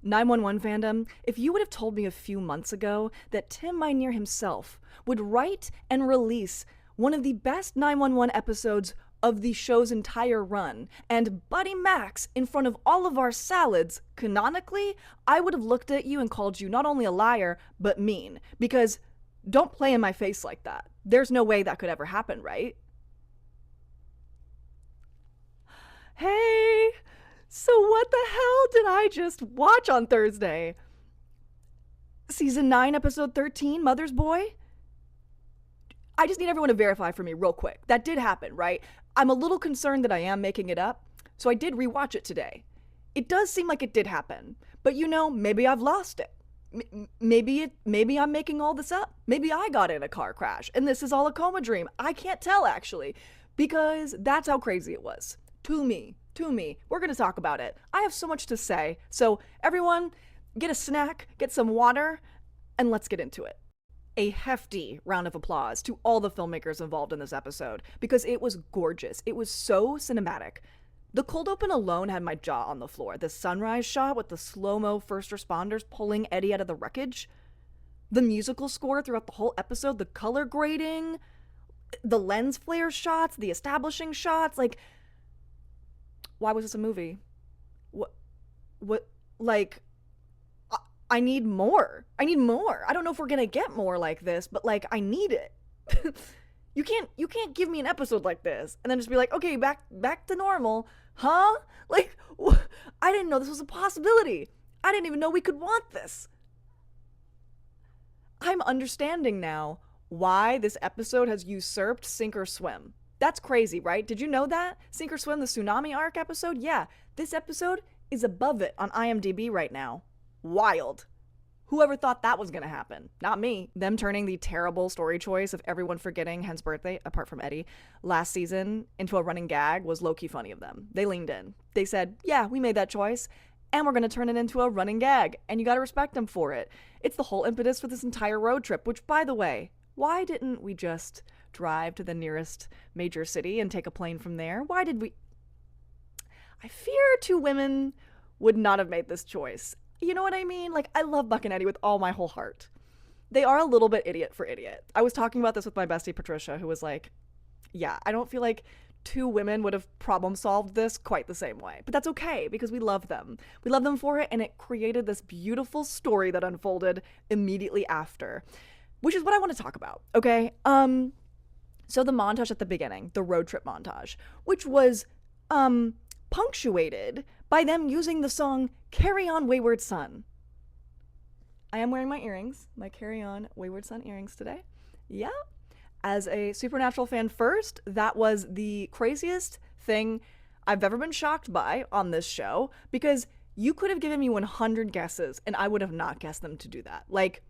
911 fandom, if you would have told me a few months ago that Tim Minear himself would write and release one of the best 911 episodes of the show's entire run, and Buddy Max in front of all of our salads, canonically, I would have looked at you and called you not only a liar, but mean. Because don't play in my face like that. There's no way that could ever happen, right? Hey, so what the hell did I just watch on Thursday? Season 9, episode 13, Mother's Boy? I just need everyone to verify for me real quick. That did happen, right? I'm a little concerned that I am making it up, so I did rewatch it today. It does seem like it did happen, but maybe I've lost it. Maybe I'm making all this up. Maybe I got in a car crash and this is all a coma dream. I can't tell actually, because that's how crazy it was. To me. We're going to talk about it. I have so much to say. So everyone, get a snack, get some water, and let's get into it. A hefty round of applause to all the filmmakers involved in this episode, because it was gorgeous. It was so cinematic. The cold open alone had my jaw on the floor. The sunrise shot with the slow-mo first responders pulling Eddie out of the wreckage. The musical score throughout the whole episode, the color grading, the lens flare shots, the establishing shots. Like, why was this a movie? Like, I need more. I don't know if we're gonna get more like this, but like, I need it. You can't give me an episode like this and then just be like, okay, back to normal, huh? Like, I didn't know this was a possibility. I didn't even know we could want this. I'm understanding now why this episode has usurped Sink or Swim. That's crazy, right? Did you know that? Sink or Swim, the tsunami arc episode? Yeah, this episode is above it on IMDb right now. Wild. Whoever thought that was going to happen? Not me. Them turning the terrible story choice of everyone forgetting Hen's birthday, apart from Eddie, last season into a running gag was low-key funny of them. They leaned in. They said, yeah, we made that choice, and we're going to turn it into a running gag, and you got to respect them for it. It's the whole impetus for this entire road trip, which, by the way, why didn't we just drive to the nearest major city and take a plane from there? Why did we? I fear two women would not have made this choice. You know what I mean? Like, I love Buck and Eddie with all my whole heart. They are a little bit idiot for idiot. I was talking about this with my bestie Patricia, who was like, yeah, I don't feel like two women would have problem solved this quite the same way. But that's okay, because we love them. We love them for it, and it created this beautiful story that unfolded immediately after, which is what I want to talk about, okay? So the montage at the beginning, the road trip montage, which was punctuated by them using the song Carry On Wayward Son. I am wearing my earrings, my Carry On Wayward Son earrings today. Yeah. As a Supernatural fan first, that was the craziest thing I've ever been shocked by on this show, because you could have given me 100 guesses and I would have not guessed them to do that. Like,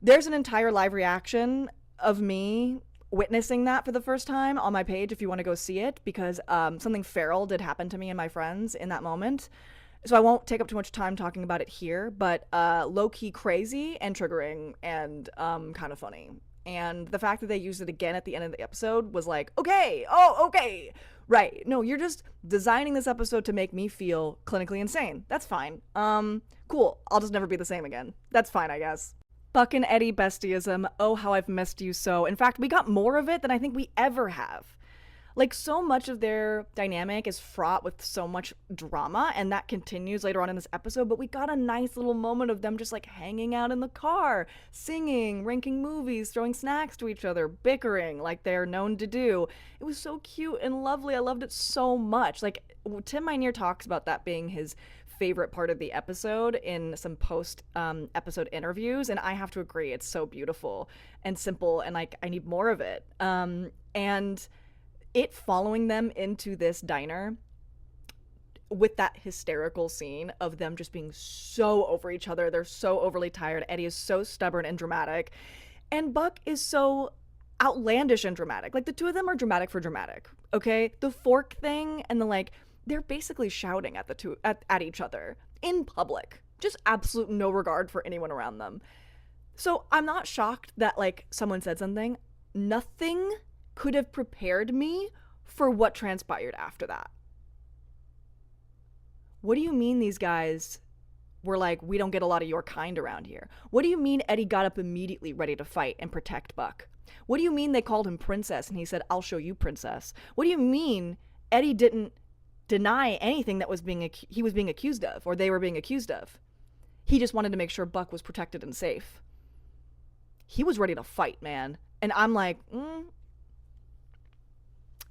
there's an entire live reaction of me witnessing that for the first time on my page if you want to go see it, because something feral did happen to me and my friends in that moment. So I won't take up too much time talking about it here, but low-key crazy and triggering and kind of funny. And the fact that they used it again at the end of the episode was like, okay, right. No, you're just designing this episode to make me feel clinically insane. That's fine. Cool. I'll just never be the same again. That's fine, I guess. Buck and Eddie bestieism, oh how I've missed you so. In fact, we got more of it than I think we ever have. Like, so much of their dynamic is fraught with so much drama, and that continues later on in this episode, but we got a nice little moment of them just like hanging out in the car, singing, ranking movies, throwing snacks to each other, bickering like they're known to do. It was so cute and lovely. I loved it so much. Like, Tim Minear talks about that being his favorite part of the episode in some post episode interviews, and I have to agree. It's so beautiful and simple, and like, I need more of it. And it following them into this diner with that hysterical scene of them just being so over each other. They're so overly tired. Eddie is so stubborn and dramatic, and Buck is so outlandish and dramatic. Like, the two of them are dramatic for dramatic, okay? The fork thing and the like, they're basically shouting at the two at each other in public. Just absolute no regard for anyone around them. So I'm not shocked that like someone said something. Nothing could have prepared me for what transpired after that. What do you mean these guys were like, we don't get a lot of your kind around here? What do you mean Eddie got up immediately ready to fight and protect Buck? What do you mean they called him princess and he said, I'll show you princess? What do you mean Eddie didn't deny anything that he was being accused of or they were being accused of? He just wanted to make sure Buck was protected and safe. He was ready to fight, man. And I'm like,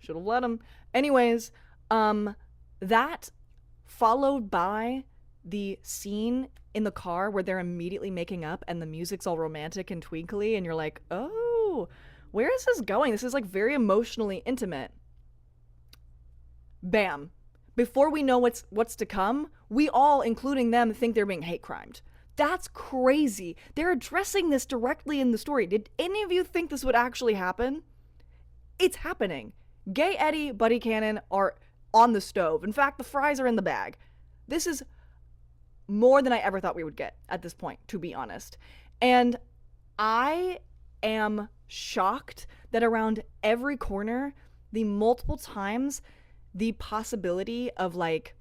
should have let him. Anyways, that followed by the scene in the car where they're immediately making up and the music's all romantic and twinkly and you're like, oh, where is this going? This is like very emotionally intimate. Bam. Before we know what's to come, we all, including them, think they're being hate crimed. That's crazy. They're addressing this directly in the story. Did any of you think this would actually happen? It's happening. Gay Eddie, Buddy Cannon are on the stove. In fact, the fries are in the bag. This is more than I ever thought we would get at this point, to be honest. And I am shocked that around every corner, the multiple times the possibility of like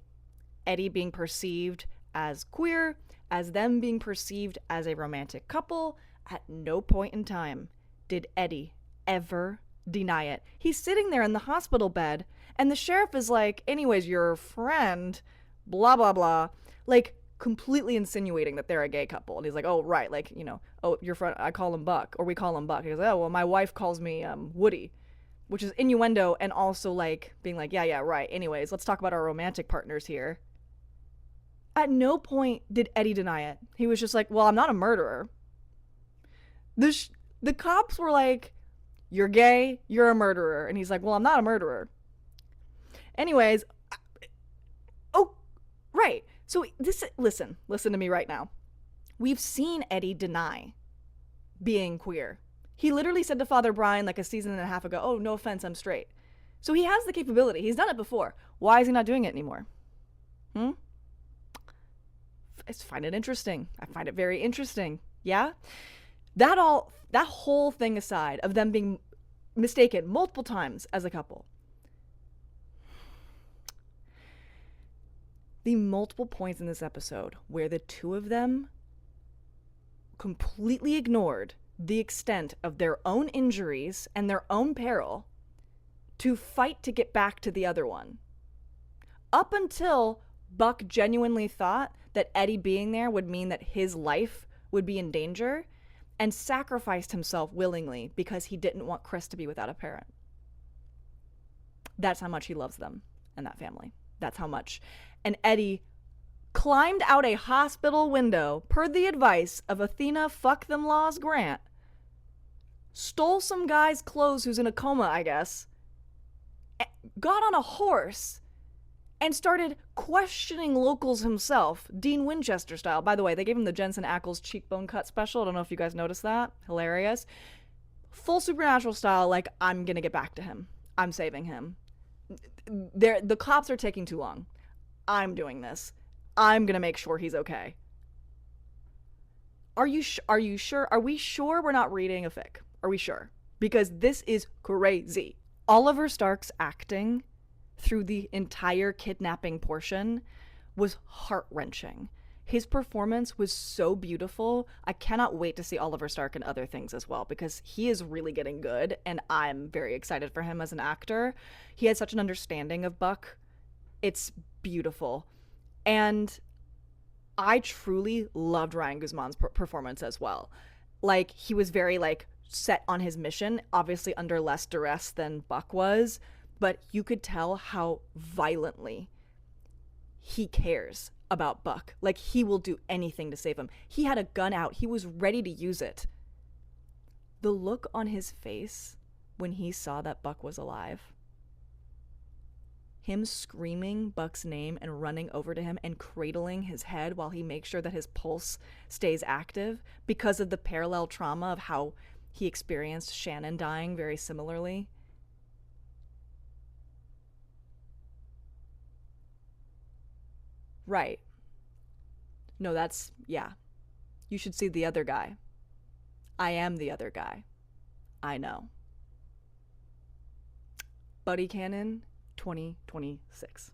Eddie being perceived as queer, as them being perceived as a romantic couple, at no point in time did Eddie ever deny it. He's sitting there in the hospital bed and the sheriff is like, anyways, your friend, blah, blah, blah, like completely insinuating that they're a gay couple. And he's like, oh, right, like, you know, oh, your friend, I call him Buck, or we call him Buck. He goes, oh, well, my wife calls me Woody, which is innuendo and also like being like, yeah, right. Anyways, let's talk about our romantic partners here. At no point did Eddie deny it. He was just like, well, I'm not a murderer. The cops were like, you're gay, you're a murderer. And he's like, well, I'm not a murderer. Anyways, oh, right. So listen to me right now. We've seen Eddie deny being queer. He literally said to Father Brian like a season and a half ago, oh, no offense, I'm straight. So he has the capability. He's done it before. Why is he not doing it anymore? I find it interesting. I find it very interesting. Yeah? That whole thing aside of them being mistaken multiple times as a couple. The multiple points in this episode where the two of them completely ignored the extent of their own injuries and their own peril to fight to get back to the other one. Up until Buck genuinely thought that Eddie being there would mean that his life would be in danger and sacrificed himself willingly because he didn't want Chris to be without a parent. That's how much he loves them and that family. That's how much. And Eddie climbed out a hospital window per the advice of Athena Fuck Them Laws Grant, stole some guy's clothes who's in a coma, I guess, got on a horse, and started questioning locals himself, Dean Winchester style. By the way, they gave him the Jensen Ackles cheekbone cut special. I don't know if you guys noticed that. Hilarious. Full Supernatural style, like, I'm gonna get back to him. I'm saving him. The cops are taking too long. I'm doing this. I'm gonna make sure he's okay. Are you sure? Are we sure we're not reading a fic? Are we sure? Because this is crazy. Oliver Stark's acting through the entire kidnapping portion was heart-wrenching. His performance was so beautiful. I cannot wait to see Oliver Stark in other things as well because he is really getting good and I'm very excited for him as an actor. He had such an understanding of Buck. It's beautiful. And I truly loved Ryan Guzman's performance as well. Like, he was very, like, set on his mission, obviously under less duress than Buck was, but you could tell how violently he cares about Buck. Like, he will do anything to save him. He had a gun out. He was ready to use it. The look on his face when he saw that Buck was alive, him screaming Buck's name and running over to him and cradling his head while he makes sure that his pulse stays active because of the parallel trauma of how he experienced Shannon dying very similarly. Right. No, yeah. You should see the other guy. I am the other guy. I know. Buddy Cannon 2026.